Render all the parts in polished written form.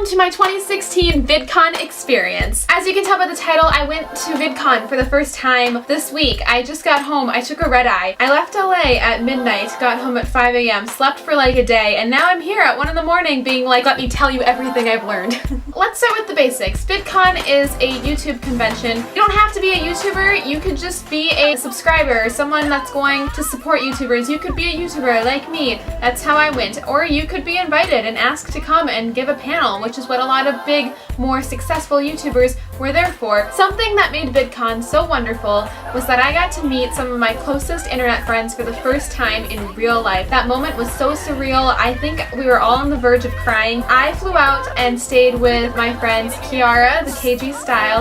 Welcome to my 2016 VidCon experience. As you can tell by the title, I went to VidCon for the first time this week. I just got home, I took a red eye. I left LA at midnight, got home at 5 a.m., slept for like a day, and now I'm here at 1 in the morning being like, let me tell you everything I've learned. Let's start with the basics. VidCon is a YouTube convention. You don't have to be a YouTuber, you could just be a subscriber, someone that's going to support YouTubers. You could be a YouTuber like me, that's how I went. Or you could be invited and asked to come and give a panel, which is what a lot of big, more successful YouTubers were there for. Something that made VidCon so wonderful was that I got to meet some of my closest internet friends for the first time in real life. That moment was so surreal. I think we were all on the verge of crying. I flew out and stayed with my friends Kiara, the KG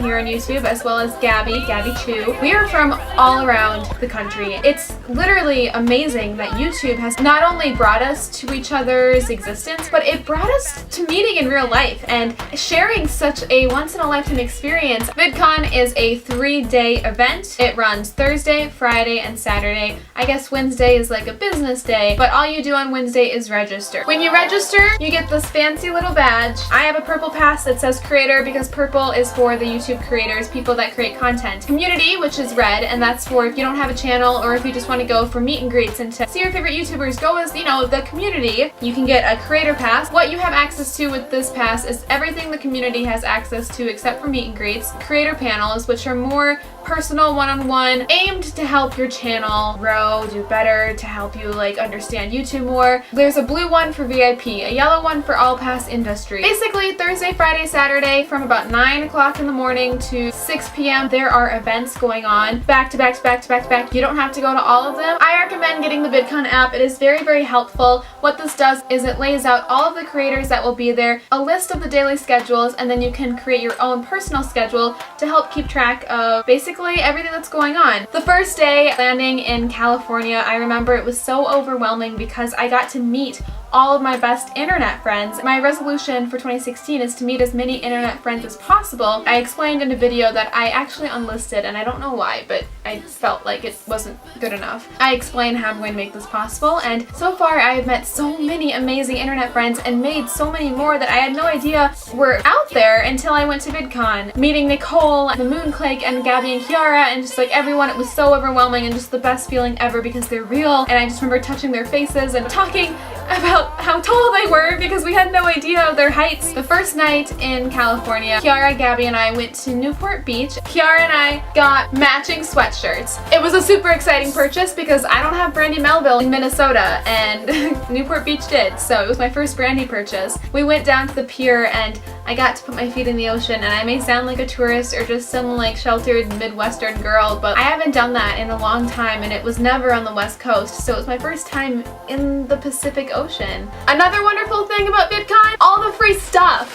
here on YouTube, as well as Gabby 2. We are from all around the country. It's literally amazing that YouTube has not only brought us to each other's existence, but it brought us to meeting in real life and sharing such a once-in-a-lifetime experience. VidCon is a 3-day event. It runs Thursday, Friday, and Saturday. I guess Wednesday is like a business day, but all you do on Wednesday is register. When you register, you get this fancy little badge. I have a purple pass that says creator because purple is for the YouTube creators, people that create content. Community, which is red, and that's for if you don't have a channel or if you just want to go for meet and greets and to see your favorite YouTubers, go as, you know, the community. You can get a creator pass. What you have access to with this pass is everything the community has access to except for meet and greets. Creator panels, which are more personal, one-on-one, aimed to help your channel grow, do better, to help you like understand YouTube more. There's a blue one for VIP, a yellow one for all pass industry. Basically, Thursday, Friday, Saturday, from about 9 o'clock in the morning to 6 p.m. there are events going on, back to back to back to back to back. You don't have to go to all of them. I recommend getting the VidCon app. It is very, very helpful. What this does is it lays out all of the creators that will be there, a list of the daily schedules, and then you can create your own personal schedule to help keep track of basically everything that's going on. The first day landing in California, I remember it was so overwhelming because I got to meet all of my best internet friends. My resolution for 2016 is to meet as many internet friends as possible. I explained in a video that I actually unlisted, and I don't know why, but I felt like it wasn't good enough. I explained how I'm going to make this possible, and so far I have met so many amazing internet friends and made so many more that I had no idea were out there until I went to VidCon. Meeting Nichole, the Moonclake, and Gabby and Kiara, and just like everyone, it was so overwhelming and just the best feeling ever because they're real, and I just remember touching their faces and talking about how tall they were because we had no idea their heights. The first night in California, Kiara, Gabby, and I went to Newport Beach. Kiara and I got matching sweatshirts. It was a super exciting purchase because I don't have Brandy Melville in Minnesota and Newport Beach did, so it was my first Brandy purchase. We went down to the pier and I got to put my feet in the ocean, and I may sound like a tourist or just some like sheltered Midwestern girl, but I haven't done that in a long time, and it was never on the West Coast, so it was my first time in the Pacific Ocean. Another wonderful thing about VidCon, all the free stuff.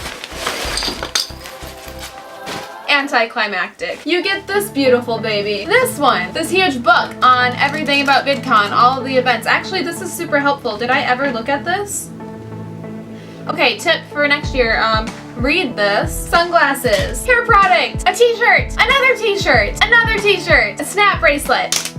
Anticlimactic. You get this beautiful baby. This one, this huge book on everything about VidCon, all of the events. Actually, this is super helpful. Did I ever look at this? Okay, tip for next year, read this. Sunglasses, hair product, a t-shirt, another t-shirt, another t-shirt, a snap bracelet.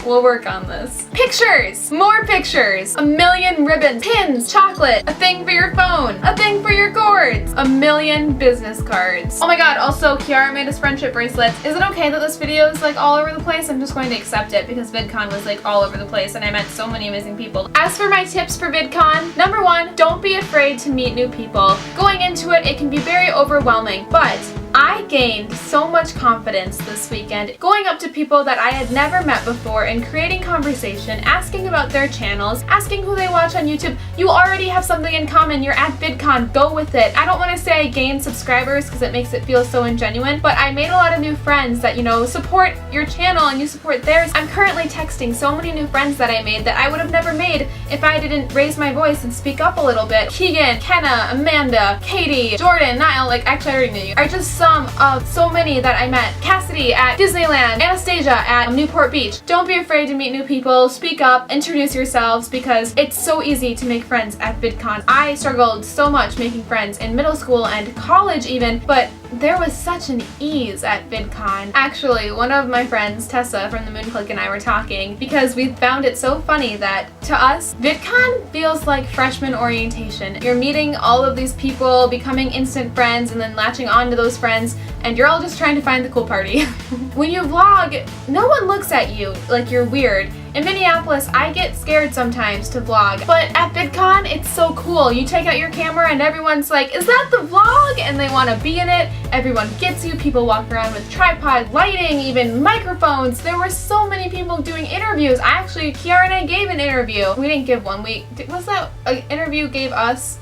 We'll work on this. Pictures! More pictures! A million ribbons, pins, chocolate, a thing for your phone, a thing for your cords, a million business cards. Oh my god, also Kiara made us friendship bracelets. Is it okay that this video is like all over the place? I'm just going to accept it because VidCon was like all over the place and I met so many amazing people. As for my tips for VidCon, number 1, don't be afraid to meet new people. Going into it, it can be very overwhelming, but I gained so much confidence this weekend going up to people that I had never met before and creating conversation, asking about their channels, asking who they watch on YouTube. You already have something in common. You're at VidCon. Go with it. I don't want to say I gained subscribers because it makes it feel so ingenuine, but I made a lot of new friends that, you know, support your channel and you support theirs. I'm currently texting so many new friends that I made that I would have never made if I didn't raise my voice and speak up a little bit. Keegan, Kenna, Amanda, Katie, Jordan, Niall, like actually I already knew you, are just some of so many that I met. Cassidy at Disneyland, Anastasia at Newport Beach. Don't be afraid to meet new people, speak up, introduce yourselves because it's so easy to make friends at VidCon. I struggled so much making friends in middle school and college even, but there was such an ease at VidCon. Actually, one of my friends, Tessa from the Moon Clique, and I were talking because we found it so funny that to us, VidCon feels like freshman orientation. You're meeting all of these people, becoming instant friends, and then latching on to those friends, and you're all just trying to find the cool party. When you vlog, no one looks at you like you're weird. In Minneapolis, I get scared sometimes to vlog, but at VidCon, it's so cool. You take out your camera and everyone's like, is that the vlog? And they want to be in it. Everyone gets you. People walk around with tripod lighting, even microphones. There were so many people doing interviews. Kiara and I gave an interview. We didn't give one. Was that an interview gave us?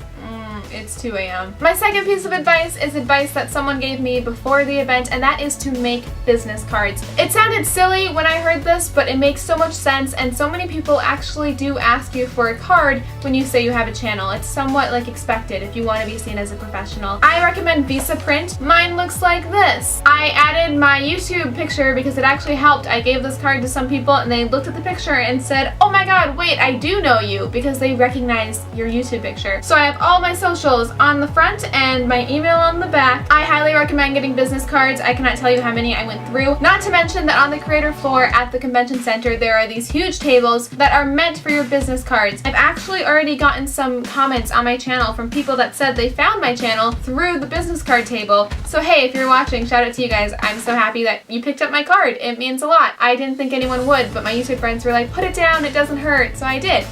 It's 2 a.m. My second piece of advice is advice that someone gave me before the event, and that is to make business cards. It sounded silly when I heard this, but it makes so much sense, and so many people actually do ask you for a card when you say you have a channel. It's somewhat like expected if you want to be seen as a professional. I recommend Visa Print. Mine looks like this. I added my YouTube picture because it actually helped. I gave this card to some people and they looked at the picture and said, oh my god, wait, I do know you, because they recognize your YouTube picture. So I have all my socials on the front and my email on the back. I highly recommend getting business cards. I cannot tell you how many I went through. Not to mention that on the creator floor at the convention center, there are these huge tables that are meant for your business cards. I've actually already gotten some comments on my channel from people that said they found my channel through the business card table. So hey, if you're watching, shout out to you guys. I'm so happy that you picked up my card. It means a lot. I didn't think anyone would, but my YouTube friends were like, put it down, it doesn't hurt. So I did.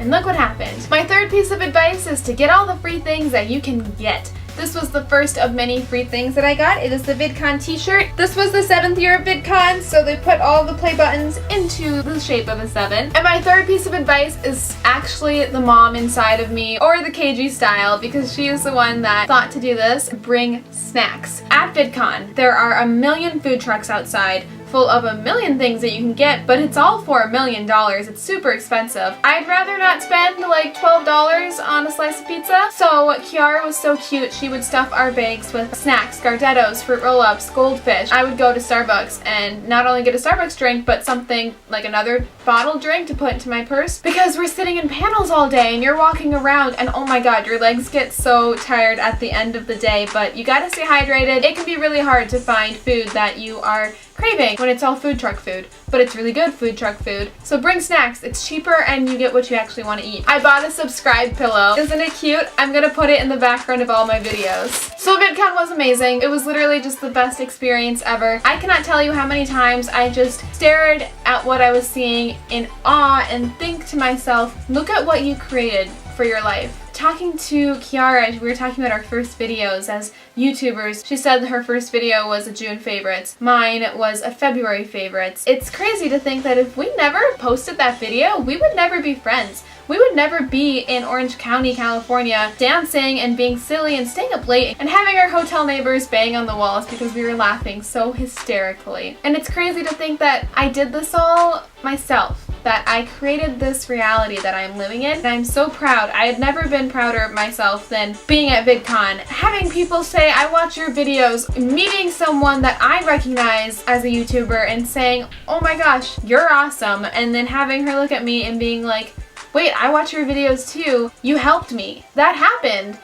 And look what happened. My third piece of advice is to get all the free things that you can get. This was the first of many free things that I got. It is the VidCon t-shirt. This was the 7th year of VidCon, so they put all the play buttons into the shape of a 7. And my third piece of advice is actually the mom inside of me, or the KG style, because she is the one that thought to do this. Bring snacks. At VidCon, there are a million food trucks outside, full of a million things that you can get, but it's all for $1 million. It's super expensive. I'd rather not spend like $12 on a slice of pizza. So Kiara was so cute. She would stuff our bags with snacks, Gardettos, fruit roll-ups, goldfish. I would go to Starbucks and not only get a Starbucks drink, but something like another bottle drink to put into my purse, because we're sitting in panels all day and you're walking around and oh my god, your legs get so tired at the end of the day, but you gotta stay hydrated. It can be really hard to find food that you are craving when it's all food truck food, but it's really good food truck food. So bring snacks. It's cheaper and you get what you actually want to eat. I bought a subscribe pillow. Isn't it cute? I'm gonna put it in the background of all my videos. So VidCon was amazing. It was literally just the best experience ever. I cannot tell you how many times I just stared at what I was seeing in awe and think to myself, look at what you created for your life. Talking to Kiara, we were talking about our first videos as YouTubers. She said her first video was a June favorites. Mine was a February favorites. It's crazy to think that if we never posted that video, we would never be friends. We would never be in Orange County, California, dancing and being silly and staying up late and having our hotel neighbors bang on the walls because we were laughing so hysterically. And it's crazy to think that I did this all myself, that I created this reality that I'm living in, and I'm so proud. I had never been prouder of myself than being at VidCon, having people say, I watch your videos, meeting someone that I recognize as a YouTuber and saying, oh my gosh, you're awesome, and then having her look at me and being like, wait, I watch your videos too. You helped me. That happened.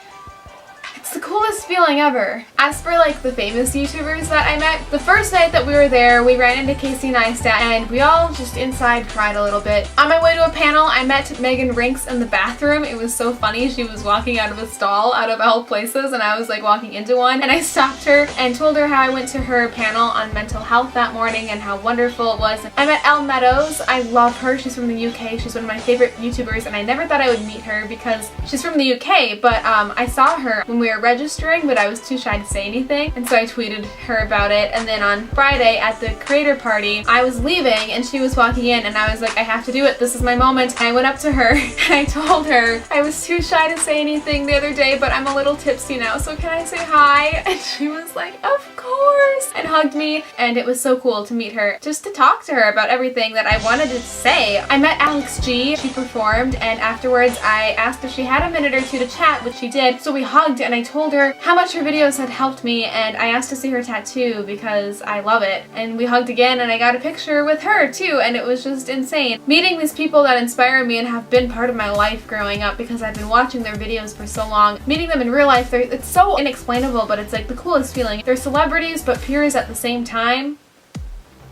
It's the coolest feeling ever. As for like the famous YouTubers that I met, the first night that we were there, we ran into Casey and INSTA and we all just inside cried a little bit. On my way to a panel, I met Megan Rinks in the bathroom. It was so funny. She was walking out of a stall out of all places and I was like walking into one, and I stopped her and told her how I went to her panel on mental health that morning and how wonderful it was. I met Elle Meadows. I love her. She's from the UK. She's one of my favorite YouTubers and I never thought I would meet her because she's from the UK, but I saw her when we were registering, but I was too shy to say anything, and so I tweeted her about it. And then on Friday at the creator party, I was leaving and she was walking in and I was like, I have to do it, this is my moment. And I went up to her and I told her I was too shy to say anything the other day, but I'm a little tipsy now, so can I say hi? And she was like, of course, and hugged me, and it was so cool to meet her, just to talk to her about everything that I wanted to say. I met Alex G, she performed, and afterwards I asked if she had a minute or two to chat, which she did, so we hugged and I told her how much her videos had helped me, and I asked to see her tattoo because I love it. And we hugged again, and I got a picture with her too, and it was just insane. Meeting these people that inspire me and have been part of my life growing up because I've been watching their videos for so long. Meeting them in real life, it's so inexplainable, but it's like the coolest feeling. They're celebrities but peers at the same time.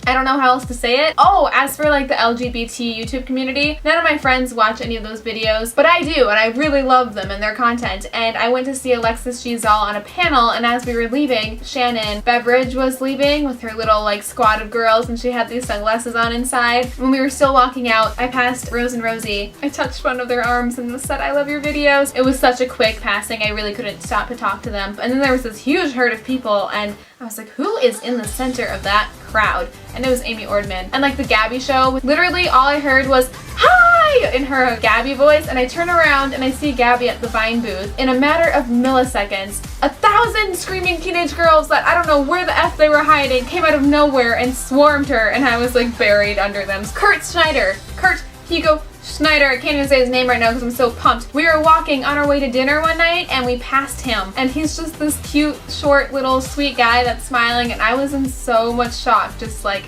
I don't know how else to say it. Oh, as for like the LGBT YouTube community, none of my friends watch any of those videos, but I do, and I really love them and their content. And I went to see Alexis Giselle on a panel, and as we were leaving, Shannon Beveridge was leaving with her little like squad of girls, and she had these sunglasses on inside. When we were still walking out, I passed Rose and Rosie. I touched one of their arms and said, "I love your videos." It was such a quick passing, I really couldn't stop to talk to them. And then there was this huge herd of people, and I was like, who is in the center of that crowd? And it was Amy Ordman. And like the Gabby show, literally all I heard was, "Hi!" in her Gabby voice, and I turn around and I see Gabby at the Vine booth. In a matter of milliseconds, 1,000 screaming teenage girls that I don't know where the F they were hiding came out of nowhere and swarmed her, and I was like buried under them. Kurt Hugo Schneider, I can't even say his name right now because I'm so pumped. We were walking on our way to dinner one night and we passed him, and he's just this cute, short, little sweet guy that's smiling, and I was in so much shock, just like.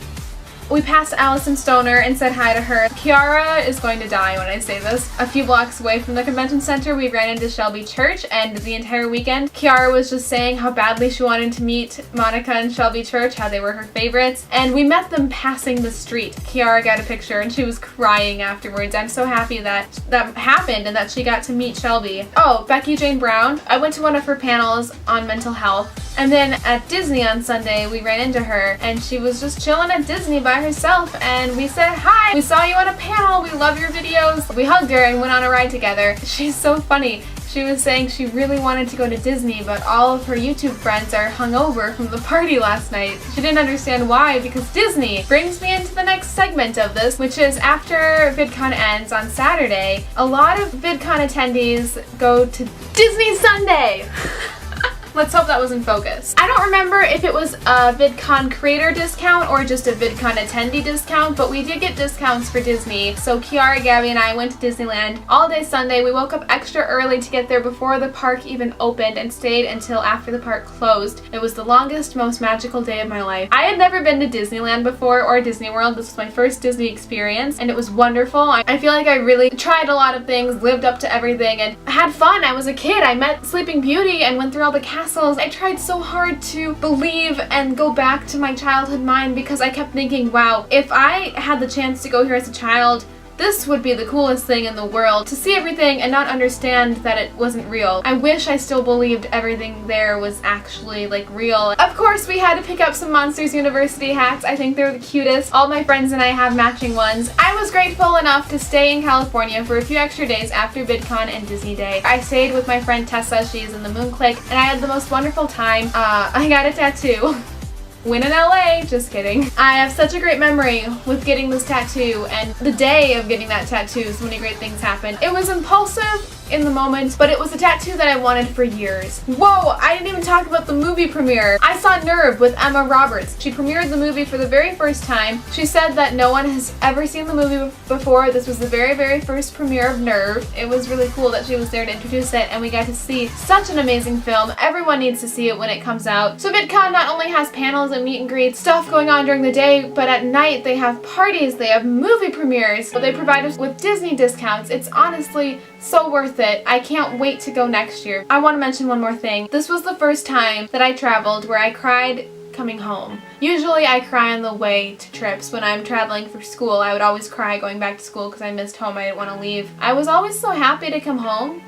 We passed Allison Stoner and said hi to her. Kiara is going to die when I say this. A few blocks away from the convention center, we ran into Shelby Church, and the entire weekend, Kiara was just saying how badly she wanted to meet Monica and Shelby Church, how they were her favorites, and we met them passing the street. Kiara got a picture and she was crying afterwards. I'm so happy that that happened and that she got to meet Shelby. Oh, Becky Jane Brown. I went to one of her panels on mental health. And then at Disney on Sunday, we ran into her, and she was just chilling at Disney by herself, and we said, "Hi, we saw you on a panel, we love your videos." We hugged her and went on a ride together. She's so funny. She was saying she really wanted to go to Disney, but all of her YouTube friends are hungover from the party last night. She didn't understand why, because Disney brings me into the next segment of this, which is after VidCon ends on Saturday, a lot of VidCon attendees go to Disney Sunday. Let's hope that was in focus. I don't remember if it was a VidCon creator discount or just a VidCon attendee discount, but we did get discounts for Disney. So Kiara, Gabby, and I went to Disneyland all day Sunday. We woke up extra early to get there before the park even opened and stayed until after the park closed. It was the longest, most magical day of my life. I had never been to Disneyland before or Disney World. This was my first Disney experience, and it was wonderful. I feel like I really tried a lot of things, lived up to everything, and had fun. I was a kid. I met Sleeping Beauty and went through all the castles. I tried so hard to believe and go back to my childhood mind because I kept thinking, wow, if I had the chance to go here as a child, this would be the coolest thing in the world, to see everything and not understand that it wasn't real. I wish I still believed everything there was actually like real. Of course, we had to pick up some Monsters University hats. I think they're the cutest. All my friends and I have matching ones. I was grateful enough to stay in California for a few extra days after VidCon and Disney Day. I stayed with my friend Tessa, she's in the Moon Clique, and I had the most wonderful time. I got a tattoo. Win in LA, just kidding. I have such a great memory with getting this tattoo, and the day of getting that tattoo, so many great things happened. It was impulsive in the moment, but it was a tattoo that I wanted for years. Whoa, I didn't even talk about the movie premiere. I saw Nerve with Emma Roberts. She premiered the movie for the very first time. She said that no one has ever seen the movie before. This was the very, very first premiere of Nerve. It was really cool that she was there to introduce it, and we got to see such an amazing film. Everyone needs to see it when it comes out. So VidCon not only has panels and meet and greet stuff going on during the day, but at night they have parties, they have movie premieres, they provide us with Disney discounts. It's honestly so worth it. I can't wait to go next year. I want to mention one more thing. This was the first time that I traveled where I cried coming home. Usually I cry on the way to trips. When I'm traveling for school, I would always cry going back to school because I missed home. I didn't want to leave. I was always so happy to come home.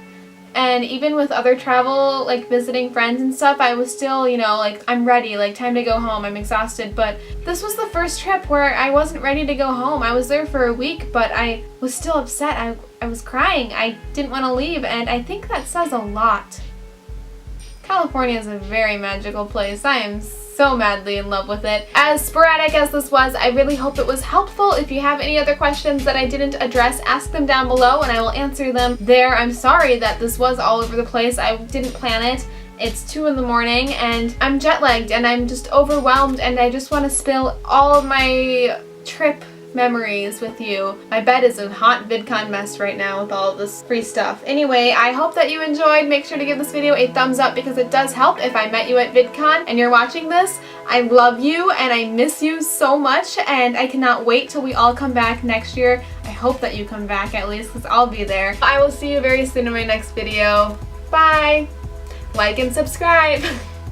And even with other travel, like visiting friends and stuff, I was still, you know, like, I'm ready, like, time to go home, I'm exhausted. But this was the first trip where I wasn't ready to go home. I was there for a week, but I was still upset. I was crying. I didn't want to leave, and I think that says a lot. California is a very magical place. I am so madly in love with it. As sporadic as this was, I really hope it was helpful. If you have any other questions that I didn't address, ask them down below and I will answer them there. I'm sorry that this was all over the place. I didn't plan it. It's 2 in the morning and I'm jet lagged and I'm just overwhelmed and I just want to spill all of my trip memories with you. My bed is a hot VidCon mess right now with all this free stuff. Anyway, I hope that you enjoyed. Make sure to give this video a thumbs up because it does help if I met you at VidCon and you're watching this. I love you and I miss you so much, and I cannot wait till we all come back next year. I hope that you come back at least because I'll be there. I will see you very soon in my next video. Bye! Like and subscribe!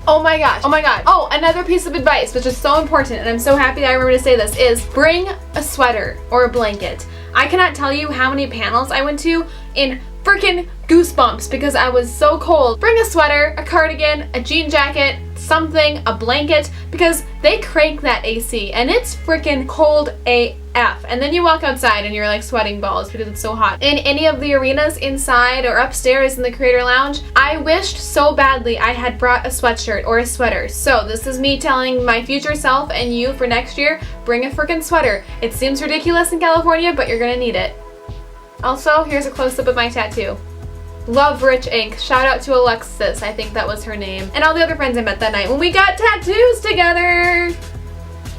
Oh my gosh, oh my god. Oh, another piece of advice, which is so important, and I'm so happy that I remember to say this, is bring a sweater or a blanket. I cannot tell you how many panels I went to in freaking goosebumps because I was so cold. Bring a sweater, a cardigan, a jean jacket, something, a blanket, because they crank that AC and it's freaking cold AF. And then you walk outside and you're like sweating balls because it's so hot. In any of the arenas inside or upstairs in the Creator Lounge, I wished so badly I had brought a sweatshirt or a sweater. So this is me telling my future self and you for next year, bring a freaking sweater. It seems ridiculous in California, but you're gonna need it. Also, here's a close-up of my tattoo. Love Rich Ink. Shout out to Alexis, I think that was her name. And all the other friends I met that night when we got tattoos together.